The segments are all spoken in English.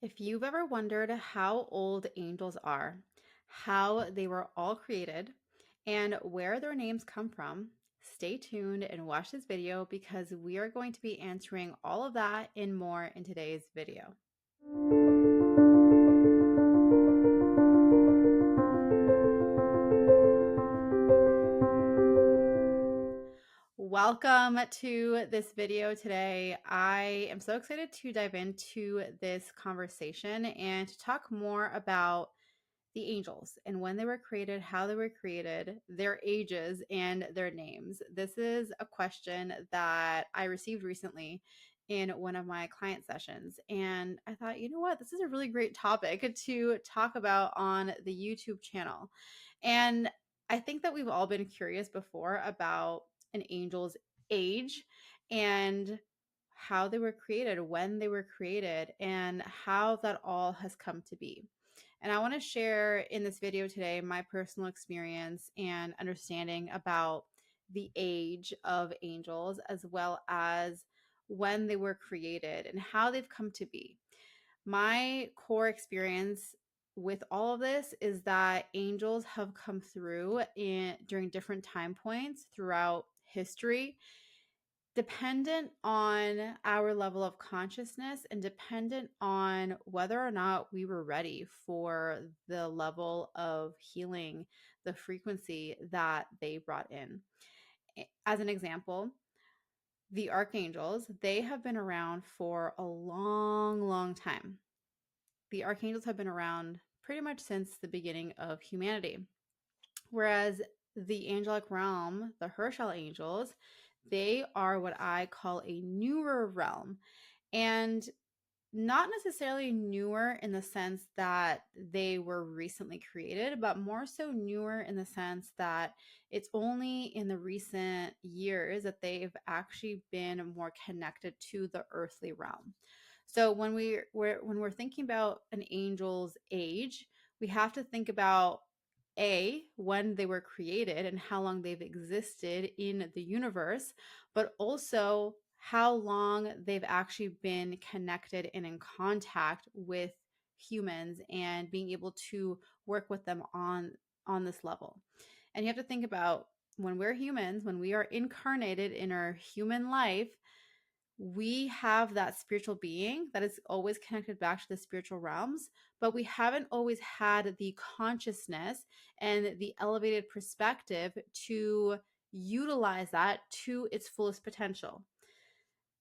If you've ever wondered how old angels are, how they were all created, and where their names come from, stay tuned and watch this video because we are going to be answering all of that and more in today's video. Welcome to this video today. I am so excited to dive into this conversation and to talk more about the angels and when they were created, how they were created, their ages, and their names. This is a question that I received recently in one of my client sessions. And I thought, you know what? This is a really great topic to talk about on the YouTube channel. And I think that we've all been curious before about an angel's age and how they were created, when they were created, and how that all has come to be. And I want to share in this video today my personal experience and understanding about the age of angels, as well as when they were created and how they've come to be. My core experience with all of this is that angels have come through during different time points throughout history, dependent on our level of consciousness and dependent on whether or not we were ready for the level of healing, the frequency that they brought in. As an example, the archangels, they have been around for a long, long time. The archangels have been around pretty much since the beginning of humanity. Whereas the angelic realm, the Herschel angels, they are what I call a newer realm. And not necessarily newer in the sense that they were recently created, but more so newer in the sense that it's only in the recent years that they've actually been more connected to the earthly realm. So when we're thinking about an angel's age, we have to think about when they were created and how long they've existed in the universe, but also how long they've actually been connected and in contact with humans and being able to work with them on this level. And you have to think about when we're humans, when we are incarnated in our human life, we have that spiritual being that is always connected back to the spiritual realms, but we haven't always had the consciousness and the elevated perspective to utilize that to its fullest potential.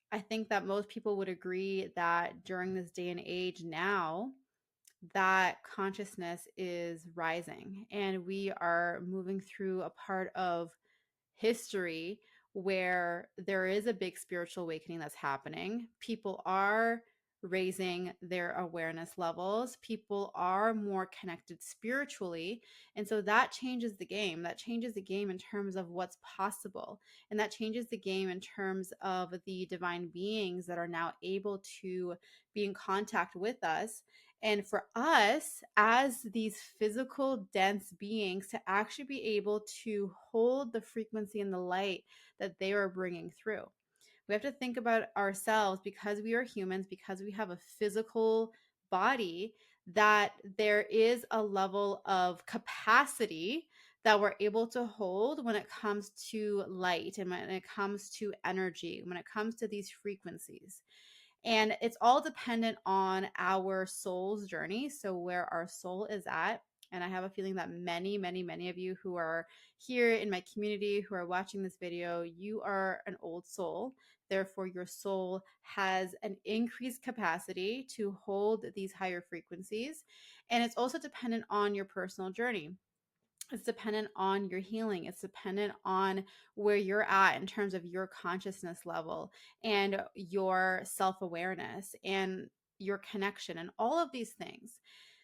I think that most people would agree that during this day and age now, that consciousness is rising and we are moving through a part of history where there is a big spiritual awakening that's happening. People are raising their awareness levels. People are more connected spiritually. And so that changes the game. That changes the game in terms of what's possible. And that changes the game in terms of the divine beings that are now able to be in contact with us. And for us, as these physical, dense beings, to actually be able to hold the frequency and the light that they are bringing through. We have to think about ourselves because we are humans, because we have a physical body, that there is a level of capacity that we're able to hold when it comes to light and when it comes to energy, when it comes to these frequencies. And it's all dependent on our soul's journey. So, where our soul is at. And I have a feeling that many, many, many of you who are here in my community who are watching this video, you are an old soul. Therefore, your soul has an increased capacity to hold these higher frequencies. And it's also dependent on your personal journey. It's dependent on your healing. It's dependent on where you're at in terms of your consciousness level and your self-awareness and your connection and all of these things.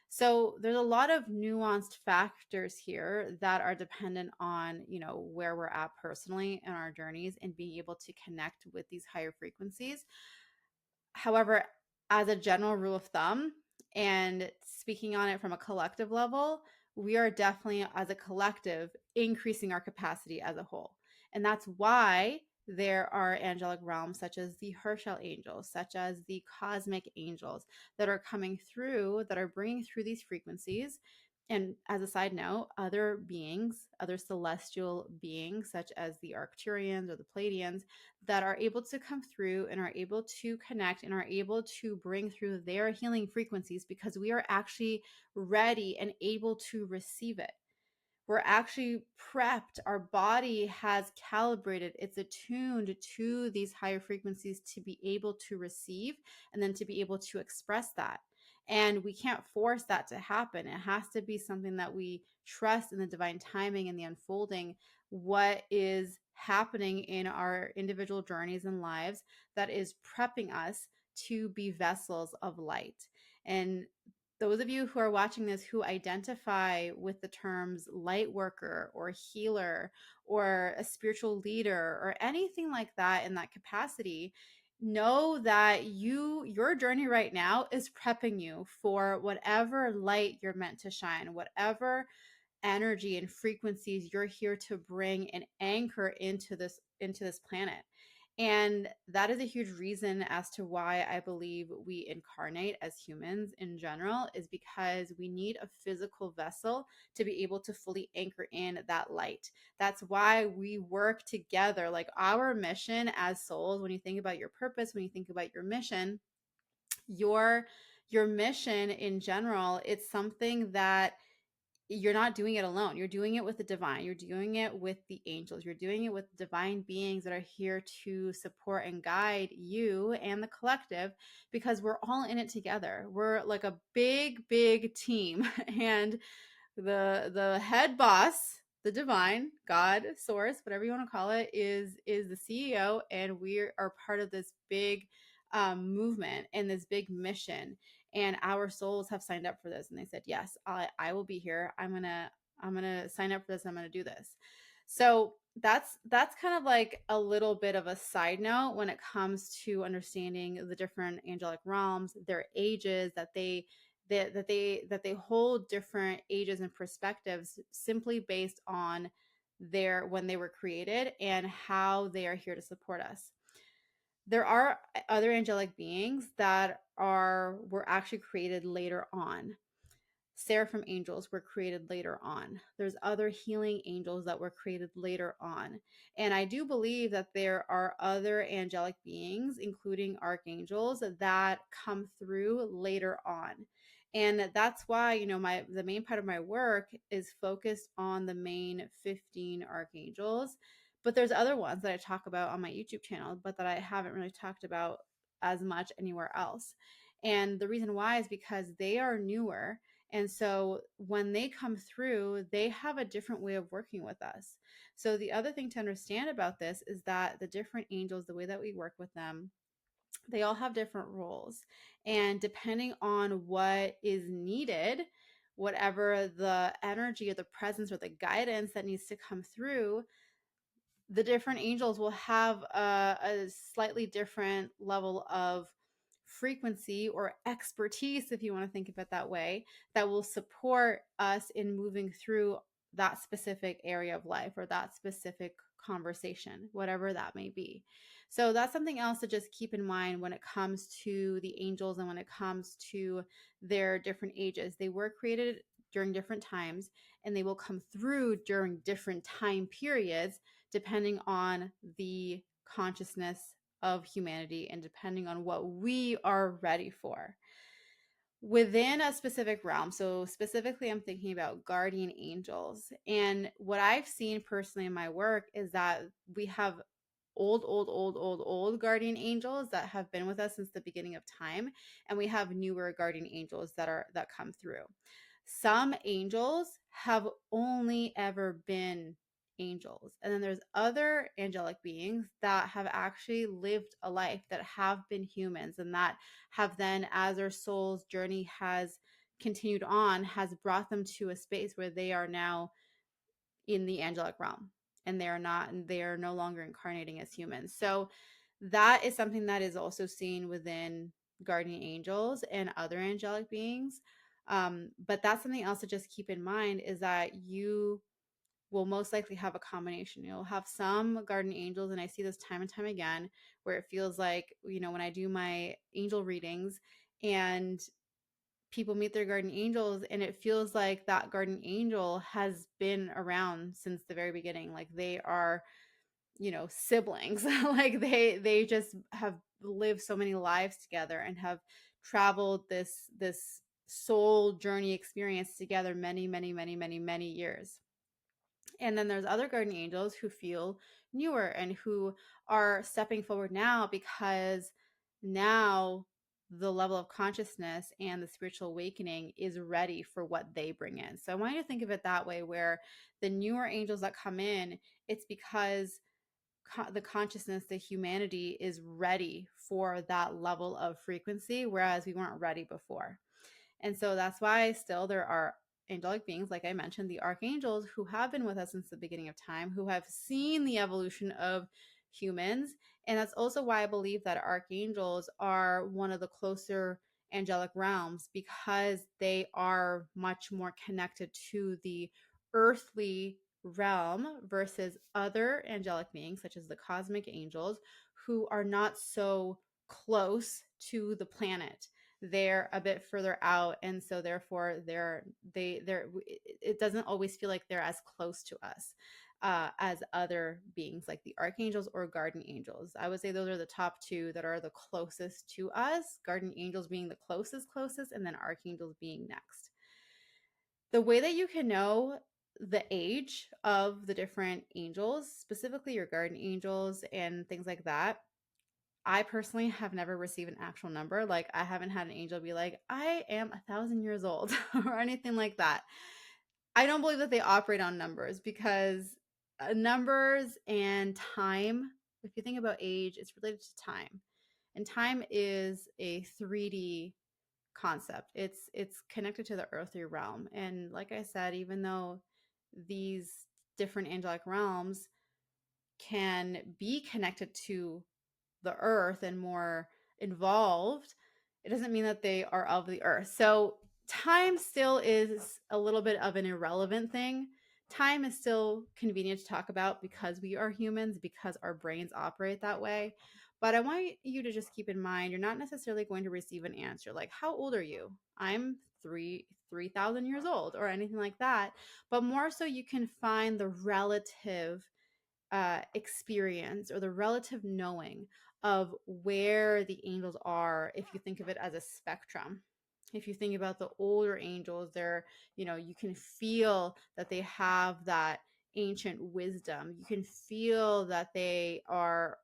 So there's a lot of nuanced factors here that are dependent on, where we're at personally in our journeys and being able to connect with these higher frequencies. However, as a general rule of thumb, and speaking on it from a collective level, we are definitely, as a collective, increasing our capacity as a whole. And that's why there are angelic realms such as the Herschel angels, such as the cosmic angels that are coming through, that are bringing through these frequencies. And as a side note, other beings, other celestial beings, such as the Arcturians or the Pleiadians, that are able to come through and are able to connect and are able to bring through their healing frequencies because we are actually ready and able to receive it. We're actually prepped. Our body has calibrated, it's attuned to these higher frequencies to be able to receive and then to be able to express that. And we can't force that to happen. It has to be something that we trust in the divine timing and the unfolding, what is happening in our individual journeys and lives that is prepping us to be vessels of light. And those of you who are watching this who identify with the terms light worker or healer or a spiritual leader or anything like that in that capacity, know that your journey right now is prepping you for whatever light you're meant to shine, whatever energy and frequencies you're here to bring and anchor into this planet. And that is a huge reason as to why I believe we incarnate as humans in general, is because we need a physical vessel to be able to fully anchor in that light. That's why we work together. Like our mission as souls, when you think about your purpose, when you think about your mission, your your mission in general, it's something that you're not doing it alone. You're doing it with the divine. You're doing it with the angels. You're doing it with divine beings that are here to support and guide you and the collective, because we're all in it together. We're like a big, big team. And the head boss, the divine God, source, whatever you want to call it, is the CEO, and we are part of this big movement and this big mission. And our souls have signed up for this, and they said, yes, I will be here. I'm gonna sign up for this. I'm gonna do this. So that's kind of like a little bit of a side note when it comes to understanding the different angelic realms, their ages, that they hold different ages and perspectives simply based on their when they were created and how they are here to support us. There are other angelic beings that were actually created later on. Seraphim angels were created later on. There's other healing angels that were created later on. And I do believe that there are other angelic beings, including archangels, that come through later on. And that's why, the main part of my work is focused on the main 15 archangels. But there's other ones that I talk about on my YouTube channel, but that I haven't really talked about as much anywhere else. And the reason why is because they are newer, and so when they come through, they have a different way of working with us. So the other thing to understand about this is that the different angels, the way that we work with them, they all have different roles. And depending on what is needed, whatever the energy or the presence or the guidance that needs to come through, the different angels will have a slightly different level of frequency or expertise, if you want to think of it that way, that will support us in moving through that specific area of life or that specific conversation, whatever that may be. So that's something else to just keep in mind when it comes to the angels and when it comes to their different ages. They were created during different times, and they will come through during different time periods depending on the consciousness of humanity and depending on what we are ready for within a specific realm. So specifically, I'm thinking about guardian angels. And what I've seen personally in my work is that we have old guardian angels that have been with us since the beginning of time, and we have newer guardian angels that come through. Some angels have only ever been angels, and then there's other angelic beings that have actually lived a life, that have been humans, and that have then, as their soul's journey has continued on, has brought them to a space where they are now in the angelic realm, and they are no longer incarnating as humans. So that is something that is also seen within guardian angels and other angelic beings. But that's something else to just keep in mind, is that will most likely have a combination. You'll have some guardian angels, and I see this time and time again, where it feels like, when I do my angel readings and people meet their guardian angels, and it feels like that guardian angel has been around since the very beginning. Like they are, siblings. Like they just have lived so many lives together and have traveled this soul journey experience together many, many, many, many, many years. And then there's other guardian angels who feel newer and who are stepping forward now because now the level of consciousness and the spiritual awakening is ready for what they bring in. So I want you to think of it that way, where the newer angels that come in, it's because the consciousness, the humanity is ready for that level of frequency, whereas we weren't ready before. And so that's why still there are angelic beings, like I mentioned, the archangels, who have been with us since the beginning of time, who have seen the evolution of humans. And that's also why I believe that archangels are one of the closer angelic realms, because they are much more connected to the earthly realm versus other angelic beings, such as the cosmic angels, who are not so close to the planet. They're a bit further out, and so therefore it doesn't always feel like they're as close to us as other beings like the archangels or guardian angels. I would say those are the top two that are the closest to us, guardian angels being the closest, and then archangels being next. The way that you can know the age of the different angels, specifically your guardian angels and things like that, I personally have never received an actual number. Like, I haven't had an angel be like, I am 1,000 years old or anything like that. I don't believe that they operate on numbers, because numbers and time, if you think about age, it's related to time. And time is a 3D concept. It's connected to the earthly realm. And like I said, even though these different angelic realms can be connected to the earth and more involved, it doesn't mean that they are of the earth. So time still is a little bit of an irrelevant thing. Time is still convenient to talk about because we are humans, because our brains operate that way. But I want you to just keep in mind, you're not necessarily going to receive an answer like, how old are you? I'm 3,000 years old, or anything like that. But more so, you can find the relative experience or the relative knowing of where the angels are, if you think of it as a spectrum. If you think about the older angels, they're, you can feel that they have that ancient wisdom. You can feel that they are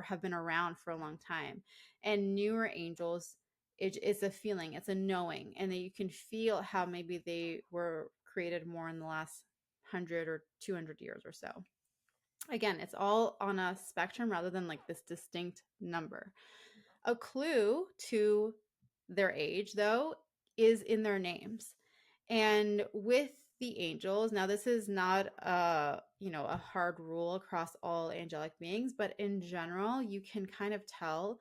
have been around for a long time. And newer angels, it's a feeling, it's a knowing, and that you can feel how maybe they were created more in the last 100 or 200 years or so. Again, it's all on a spectrum rather than like this distinct number. A clue to their age, though, is in their names. And with the angels, now this is not a hard rule across all angelic beings, but in general, you can kind of tell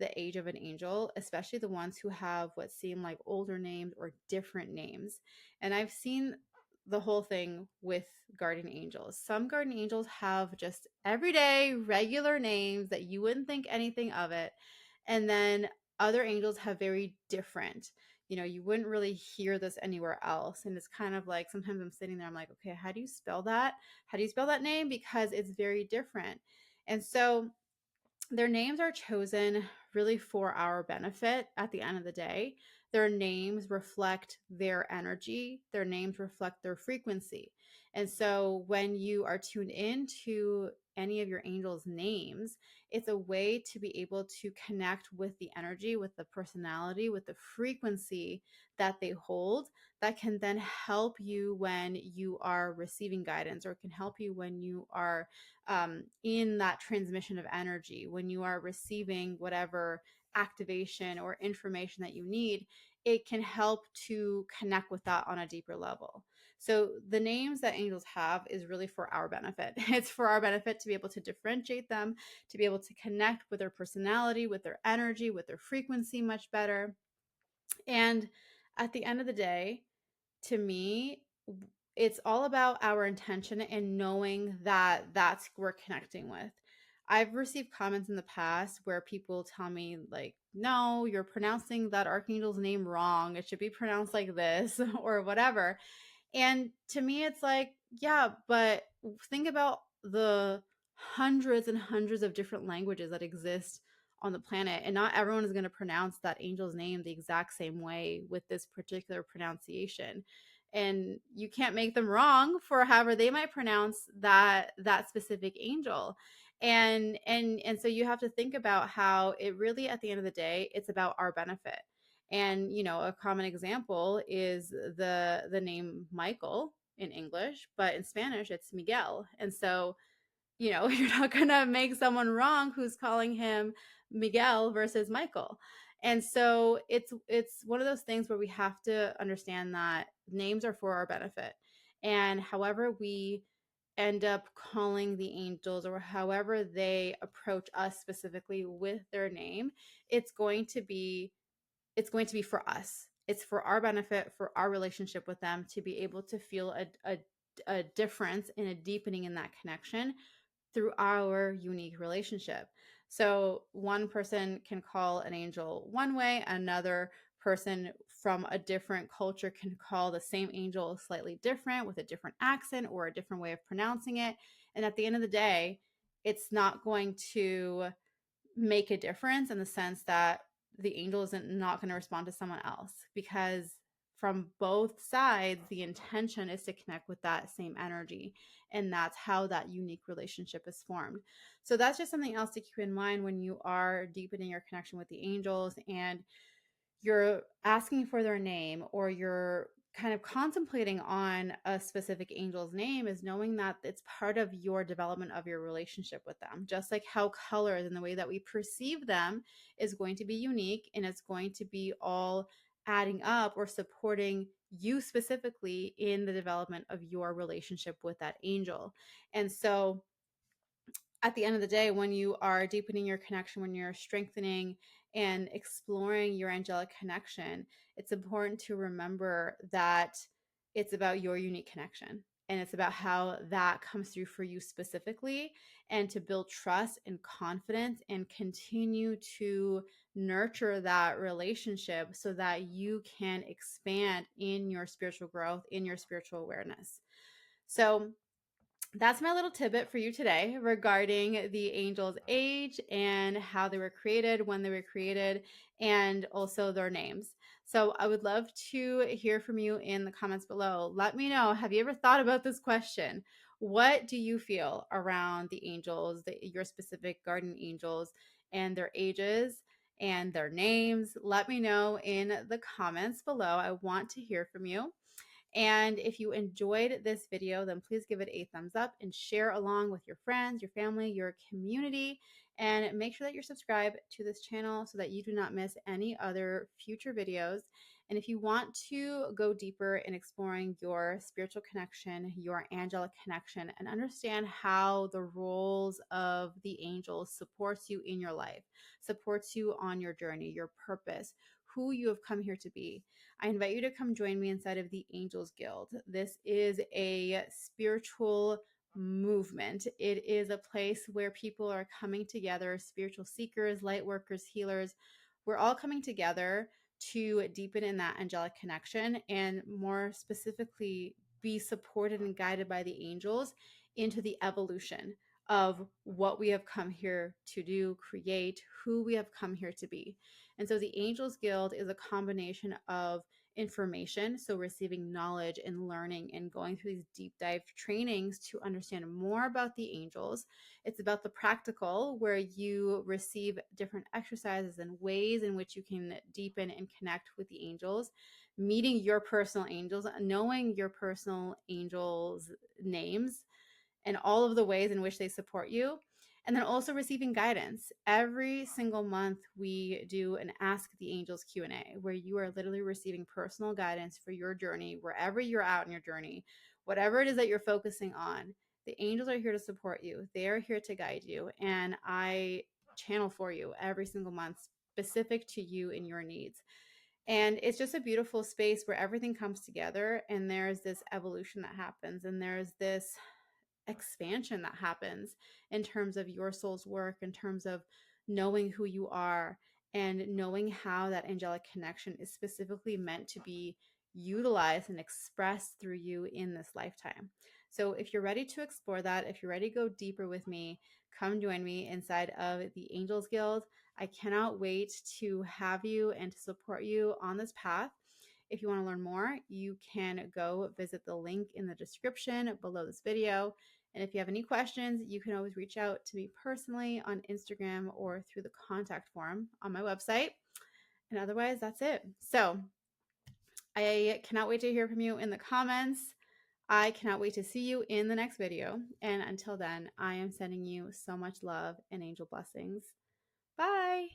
the age of an angel, especially the ones who have what seem like older names or different names. And I've seen the whole thing with guardian angels. Some guardian angels have just everyday regular names that you wouldn't think anything of it. And then other angels have very different, you wouldn't really hear this anywhere else. And it's kind of like, sometimes I'm sitting there, I'm like, okay, how do you spell that? How do you spell that name? Because it's very different. And so their names are chosen really for our benefit at the end of the day. Their names reflect their energy, their names reflect their frequency. And so when you are tuned into any of your angels' names, it's a way to be able to connect with the energy, with the personality, with the frequency that they hold, that can then help you when you are receiving guidance, or can help you when you are in that transmission of energy, when you are receiving whatever activation or information that you need. It can help to connect with that on a deeper level. So the names that angels have is really for our benefit. It's for our benefit to be able to differentiate them, to be able to connect with their personality, with their energy, with their frequency much better. And at the end of the day, to me, it's all about our intention and knowing that that's who we're connecting with. I've received comments in the past where people tell me, like, no, you're pronouncing that archangel's name wrong. It should be pronounced like this or whatever. And to me, it's like, yeah, but think about the hundreds and hundreds of different languages that exist on the planet. And not everyone is going to pronounce that angel's name the exact same way with this particular pronunciation. And you can't make them wrong for however they might pronounce that specific angel. And so you have to think about how it really, at the end of the day, it's about our benefit. And a common example is the name Michael in English, but in Spanish it's Miguel. And so, you're not going to make someone wrong who's calling him Miguel versus Michael. And so it's one of those things where we have to understand that names are for our benefit. And however we end up calling the angels, or however they approach us specifically with their name, it's going to be for us. It's for our benefit, for our relationship with them, to be able to feel a difference and a deepening in that connection through our unique relationship. So one person can call an angel one way, another person from a different culture can call the same angel slightly different with a different accent or a different way of pronouncing it. And at the end of the day, it's not going to make a difference in the sense that the angel isn't not going to respond to someone else, because from both sides the intention is to connect with that same energy, and that's how that unique relationship is formed. So that's just something else to keep in mind when you are deepening your connection with the angels and you're asking for their name, or you're kind of contemplating on a specific angel's name, is knowing that it's part of your development of your relationship with them. Just like how colors and the way that we perceive them is going to be unique, and it's going to be all adding up or supporting you specifically in the development of your relationship with that angel. And so at the end of the day, when you are deepening your connection, when you're strengthening and exploring your angelic connection, it's important to remember that it's about your unique connection, and it's about how that comes through for you specifically, and to build trust and confidence and continue to nurture that relationship so that you can expand in your spiritual growth, in your spiritual awareness. So that's my little tidbit for you today regarding the angel's age and how they were created, when they were created, and also their names. So I would love to hear from you in the comments below. Let me know, have you ever thought about this question? What do you feel around the angels, your specific guardian angels, and their ages and their names? Let me know in the comments below. I want to hear from you. And if you enjoyed this video, then please give it a thumbs up and share along with your friends, your family, your community, and make sure that you're subscribed to this channel so that you do not miss any other future videos. And if you want to go deeper in exploring your spiritual connection, your angelic connection, and understand how the roles of the angels supports you in your life, supports you on your journey, your purpose, who you have come here to be, I invite you to come join me inside of the Angels Guild. This is a spiritual movement. It is a place where people are coming together, spiritual seekers, light workers, healers. We're all coming together to deepen in that angelic connection, and more specifically, be supported and guided by the angels into the evolution of what we have come here to do, create, who we have come here to be. And so the Angels Guild is a combination of information, so receiving knowledge and learning and going through these deep dive trainings to understand more about the angels. It's about the practical, where you receive different exercises and ways in which you can deepen and connect with the angels, meeting your personal angels, knowing your personal angels' names and all of the ways in which they support you. And then also receiving guidance. Every single month we do an Ask the Angels Q&A, where you are literally receiving personal guidance for your journey, wherever you're at in your journey, whatever it is that you're focusing on. The angels are here to support you. They are here to guide you. And I channel for you every single month, specific to you and your needs. And it's just a beautiful space where everything comes together, and there's this evolution that happens, and there's this expansion that happens in terms of your soul's work, in terms of knowing who you are and knowing how that angelic connection is specifically meant to be utilized and expressed through you in this lifetime. So if you're ready to explore that, if you're ready to go deeper with me, come join me inside of the Angels Guild. I cannot wait to have you and to support you on this path. If you want to learn more, you can go visit the link in the description below this video. And if you have any questions, you can always reach out to me personally on Instagram or through the contact form on my website. And otherwise, that's it. So I cannot wait to hear from you in the comments. I cannot wait to see you in the next video. And until then, I am sending you so much love and angel blessings. Bye.